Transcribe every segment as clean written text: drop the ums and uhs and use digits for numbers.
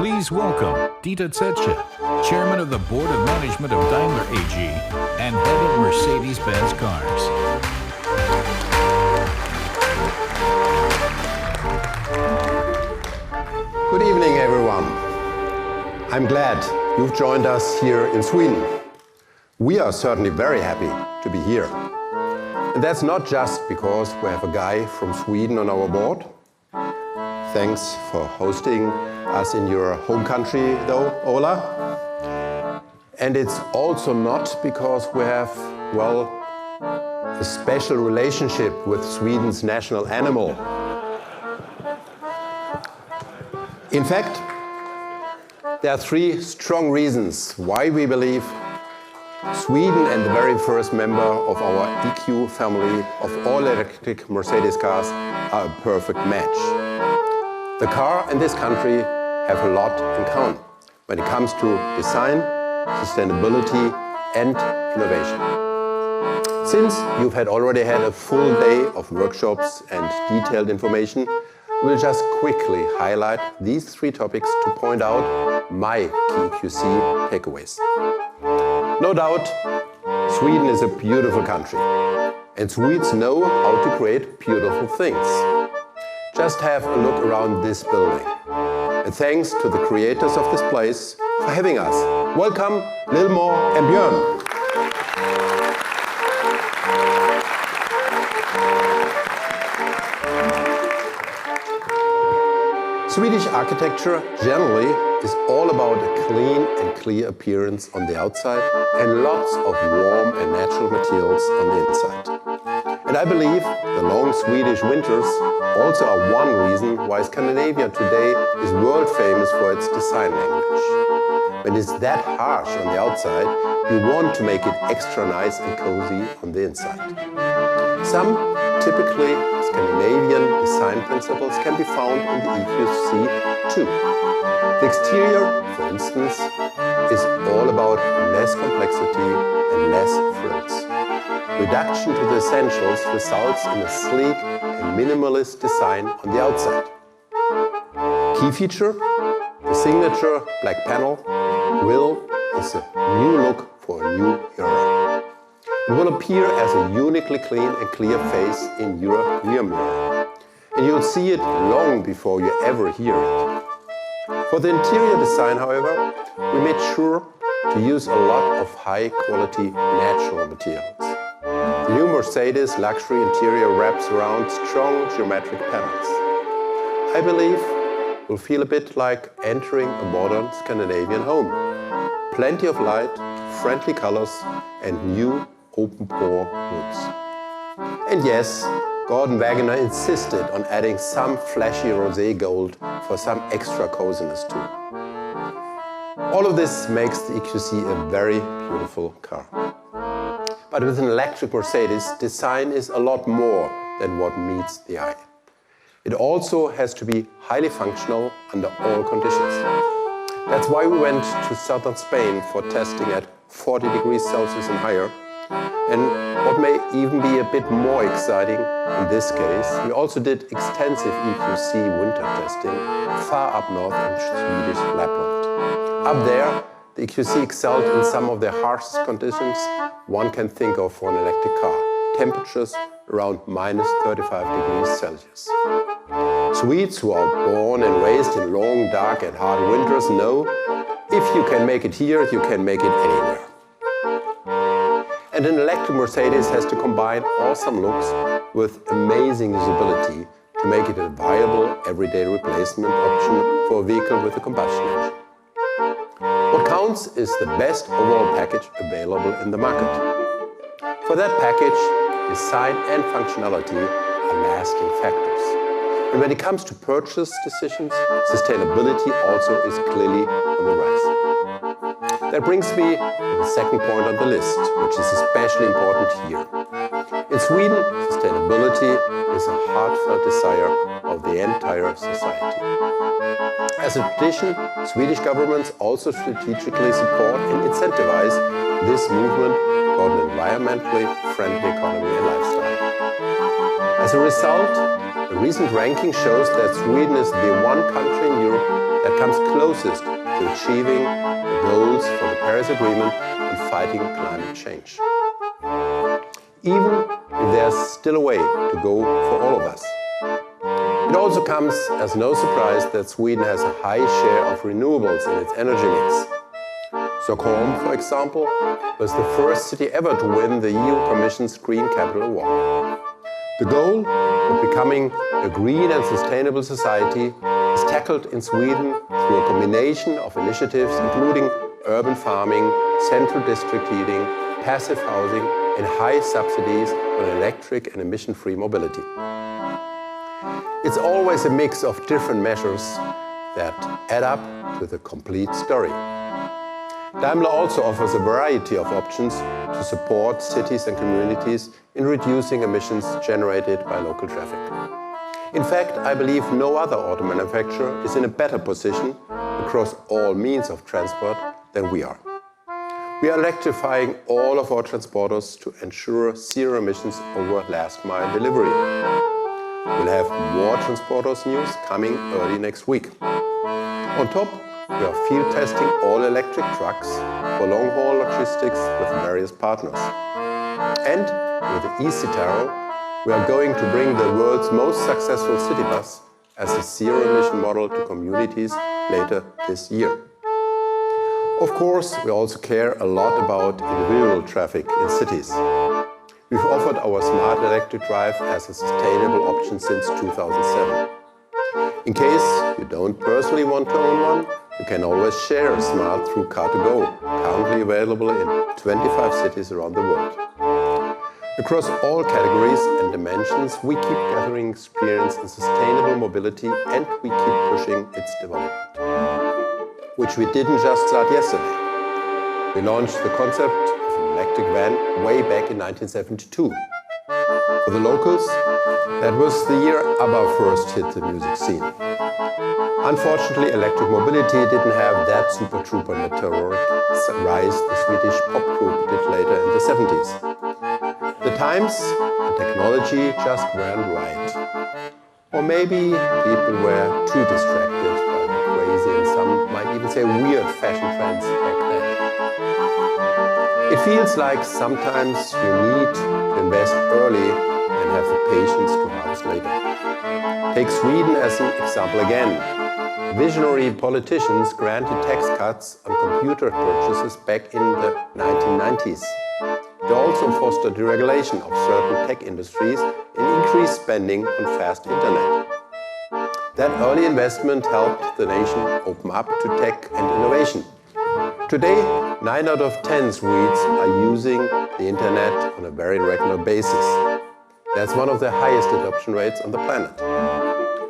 Please welcome Dieter Zetsche, Chairman of the Board of Management of Daimler AG and Head of Mercedes-Benz Cars. Good evening, everyone. I'm glad you've joined us here in Sweden. We are certainly very happy to be here. And that's not just because we have a guy from Sweden on our board. Thanks for hosting us in your home country, though, Ola. And it's also not because we have, well, a special relationship with Sweden's national animal. In fact, there are three strong reasons why we believe Sweden and the very first member of our EQ family of all-electric Mercedes cars are a perfect match. The car and this country have a lot in common when it comes to design, sustainability and innovation. Since you've already had a full day of workshops and detailed information, we'll just quickly highlight these three topics to point out my key EQC takeaways. No doubt, Sweden is a beautiful country, and Swedes know how to create beautiful things. Just have a look around this building. And thanks to the creators of this place for having us. Welcome, Lilmor and Björn. Swedish architecture generally is all about a clean and clear appearance on the outside and lots of warm and natural materials on the inside. And I believe the long Swedish winters also are one reason why Scandinavia today is world famous for its design language. When it's that harsh on the outside, you want to make it extra nice and cozy on the inside. Some typically Scandinavian design principles can be found in the EQC too. The exterior, for instance, is all about less complexity and less frills. Reduction to the essentials results in a sleek and minimalist design on the outside. Key feature, the signature black panel grille is a new look for a new era. It will appear as a uniquely clean and clear face in your rear mirror. And you'll see it long before you ever hear it. For the interior design, however, we made sure to use a lot of high-quality natural materials. The new Mercedes luxury interior wraps around strong geometric panels. I believe will feel a bit like entering a modern Scandinavian home. Plenty of light, friendly colors and new open-pore woods. And yes, Gordon Wagener insisted on adding some flashy rosé gold for some extra coziness too. All of this makes the EQC a very beautiful car. But with an electric Mercedes, design is a lot more than what meets the eye. It also has to be highly functional under all conditions. That's why we went to southern Spain for testing at 40 degrees Celsius and higher. And what may even be a bit more exciting in this case, we also did extensive EQC winter testing far up north in Swedish Lapland. Up there, the EQC excelled in some of the harshest conditions one can think of for an electric car. Temperatures around minus 35 degrees Celsius. Swedes who are born and raised in long, dark and hard winters know if you can make it here, you can make it anywhere. And an electric Mercedes has to combine awesome looks with amazing usability to make it a viable everyday replacement option for a vehicle with a combustion engine. What counts is the best overall package available in the market. For that package, design and functionality are lasting factors. And when it comes to purchase decisions, sustainability also is clearly on the rise. That brings me to the second point on the list, which is especially important here. In Sweden, sustainability is a heartfelt desire of the entire society. As a tradition, Swedish governments also strategically support and incentivize this movement toward an environmentally friendly economy and lifestyle. As a result, a recent ranking shows that Sweden is the one country in Europe that comes closest to achieving the goals for the Paris Agreement on fighting climate change. Even if there's still a way to go for all of us. It also comes as no surprise that Sweden has a high share of renewables in its energy mix. Stockholm, for example, was the first city ever to win the EU Commission's Green Capital Award. The goal of becoming a green and sustainable society is tackled in Sweden through a combination of initiatives including urban farming, central district heating, passive housing and high subsidies on electric and emission-free mobility. It's always a mix of different measures that add up to the complete story. Daimler also offers a variety of options to support cities and communities in reducing emissions generated by local traffic. In fact, I believe no other auto manufacturer is in a better position across all means of transport than we are. We are electrifying all of our transporters to ensure zero emissions over last-mile delivery. We'll have more transporters news coming early next week. On top, we are field testing all electric trucks for long-haul logistics with various partners. And with the eCitaro, we are going to bring the world's most successful city bus as a zero-emission model to communities later this year. Of course, we also care a lot about individual traffic in cities. We've offered our smart electric drive as a sustainable option since 2007. In case you don't personally want to own one, you can always share a smart through Car2Go, currently available in 25 cities around the world. Across all categories and dimensions, we keep gathering experience in sustainable mobility and we keep pushing its development. Which we didn't just start yesterday. We launched the concept of an electric van way back in 1972. For the locals, that was the year ABBA first hit the music scene. Unfortunately, electric mobility didn't have that super trooper meteoric rise the Swedish pop group did later in the 70s. The times and technology just weren't right. Or maybe people were too distracted by the crazy and some might even say weird fashion trends back then. It feels like sometimes you need to invest early and have the patience to harvest later. Take Sweden as an example again. Visionary politicians granted tax cuts on computer purchases back in the 1990s. They also fostered deregulation of certain tech industries and increased spending on fast internet. That early investment helped the nation open up to tech and innovation. Today, 9 out of 10 Swedes are using the internet on a very regular basis. That's one of the highest adoption rates on the planet.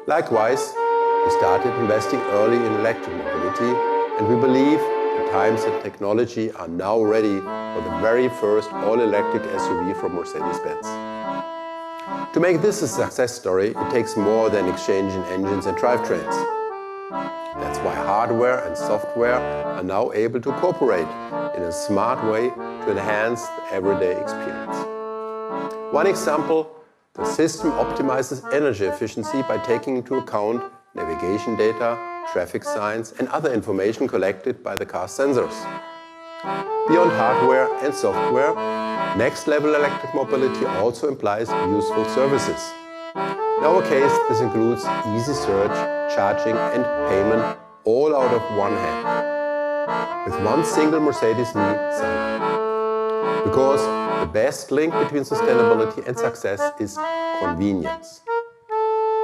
Likewise, we started investing early in electric mobility, and we believe the times and technology are now ready for the very first all-electric SUV from Mercedes-Benz. To make this a success story, it takes more than exchanging engines and drivetrains. That's why hardware and software are now able to cooperate in a smart way to enhance the everyday experience. One example, the system optimizes energy efficiency by taking into account navigation data, traffic signs, and other information collected by the car's sensors. Beyond hardware and software, next-level electric mobility also implies useful services. In our case, this includes easy search, charging, and payment, all out of one hand, with one single Mercedes Me sign. Because the best link between sustainability and success is convenience.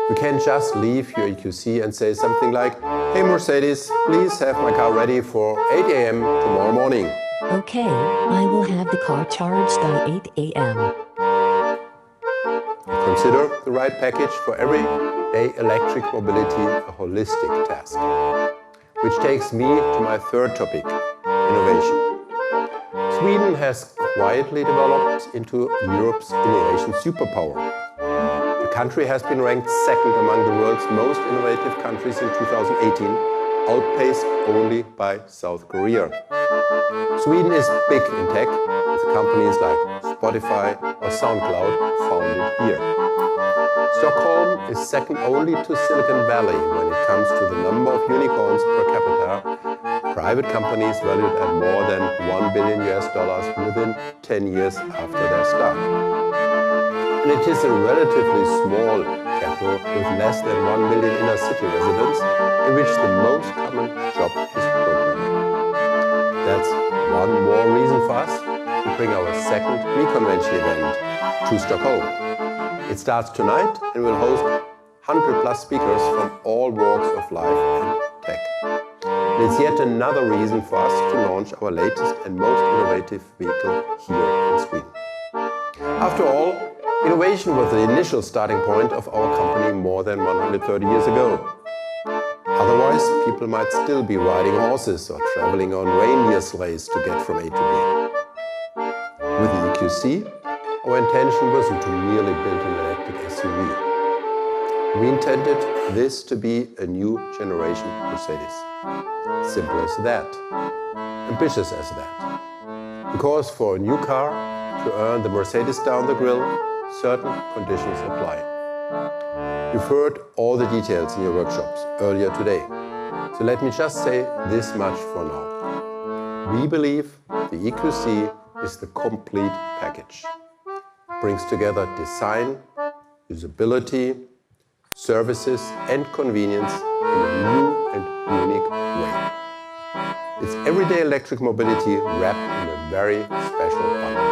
You can't just leave your EQC and say something like, "Hey Mercedes, please have my car ready for 8 a.m. tomorrow morning." Okay, I will have the car charged by 8 a.m. Consider the right package for everyday electric mobility a holistic task. Which takes me to my third topic, innovation. Sweden has quietly developed into Europe's innovation superpower. The country has been ranked second among the world's most innovative countries in 2018, outpaced only by South Korea. Sweden is big in tech, with companies like Spotify or SoundCloud founded here. Stockholm is second only to Silicon Valley when it comes to the number of unicorns per capita, private companies valued at more than $1 billion within 10 years after their start. And it is a relatively small capital with less than 1 million inner city residents, in which the most common job is programming. That's one more reason for us to bring our second reconvention event to Stockholm. It starts tonight and will host 100+ speakers from all walks of life and tech. And it's yet another reason for us to launch our latest and most innovative vehicle here in Sweden. After all, innovation was the initial starting point of our company more than 130 years ago. Otherwise, people might still be riding horses or traveling on reindeer sleighs to get from A to B. With the EQC, our intention wasn't to merely build an electric SUV. We intended this to be a new generation Mercedes. Simple as that. Ambitious as that. Because for a new car to earn the Mercedes down the grill, certain conditions apply. You've heard all the details in your workshops earlier today. So let me just say this much for now. We believe the EQC is the complete package. It brings together design, usability, services and convenience in a new and unique way. It's everyday electric mobility wrapped in a very special bundle.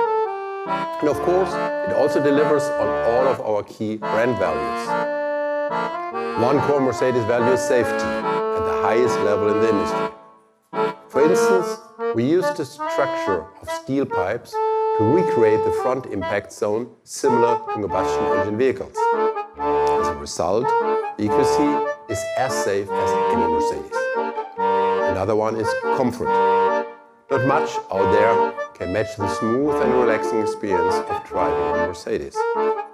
And of course, it also delivers on all of our key brand values. One core Mercedes value is safety, at the highest level in the industry. For instance, we used the structure of steel pipes to recreate the front impact zone similar to combustion engine vehicles. As a result, the EQC is as safe as any Mercedes. Another one is comfort. Not much out there can match the smooth and relaxing experience of driving a Mercedes.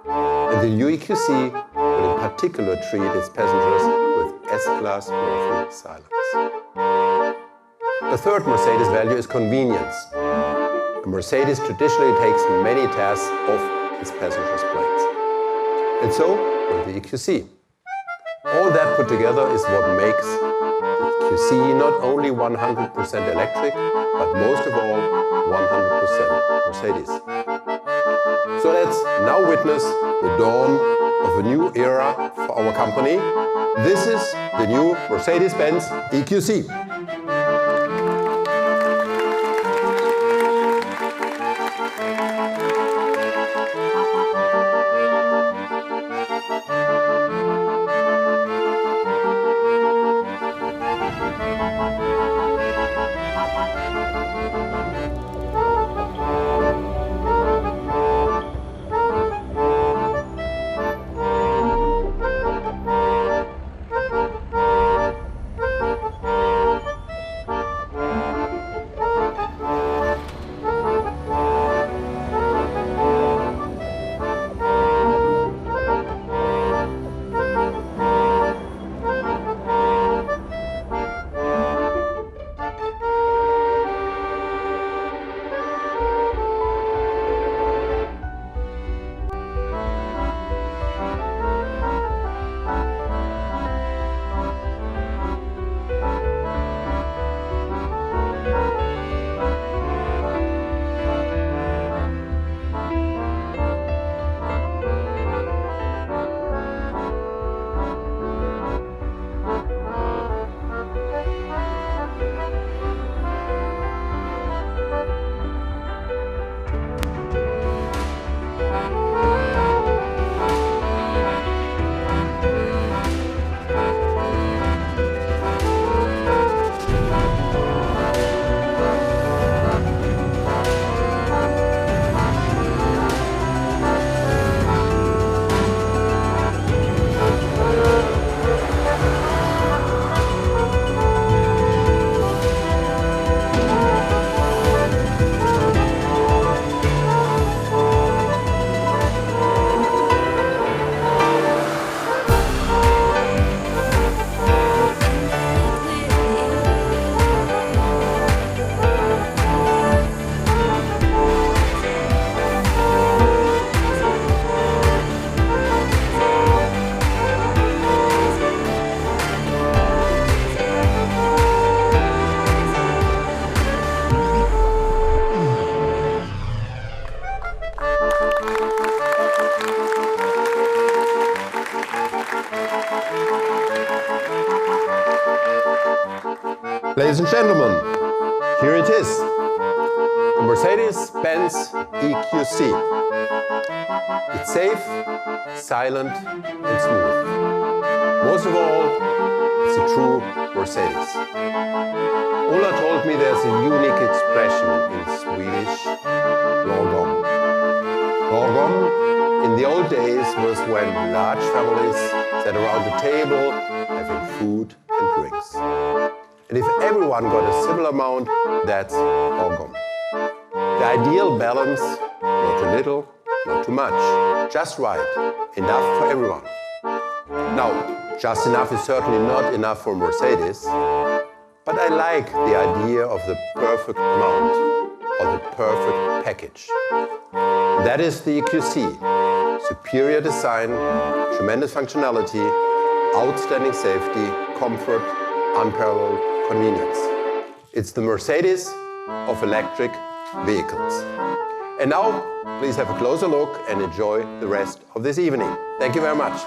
And the new EQC will in particular treat its passengers with S-Class worthy silence. The third Mercedes value is convenience. A Mercedes traditionally takes many tasks off its passengers' plates. And so will the EQC. All that put together is what makes the EQC not only 100% electric, but most of all, 100% Mercedes. So let's now witness the dawn of a new era for our company. This is the new Mercedes-Benz EQC. Ladies and gentlemen, here it is, the Mercedes-benz EQC. It's safe, silent, and smooth. Most of all, it's a true Mercedes. Ola told me there's a unique expression in Swedish, lagom. Lagom, in the old days, was when large families sat around the table having food and drinks. And if everyone got a similar amount, that's lagom. The ideal balance, not too little, not too much, just right, enough for everyone. Now, just enough is certainly not enough for Mercedes, but I like the idea of the perfect amount, or the perfect package. That is the EQC. Superior design, tremendous functionality, outstanding safety, comfort, unparalleled convenience. It's the Mercedes of electric vehicles. And now, please have a closer look and enjoy the rest of this evening. Thank you very much.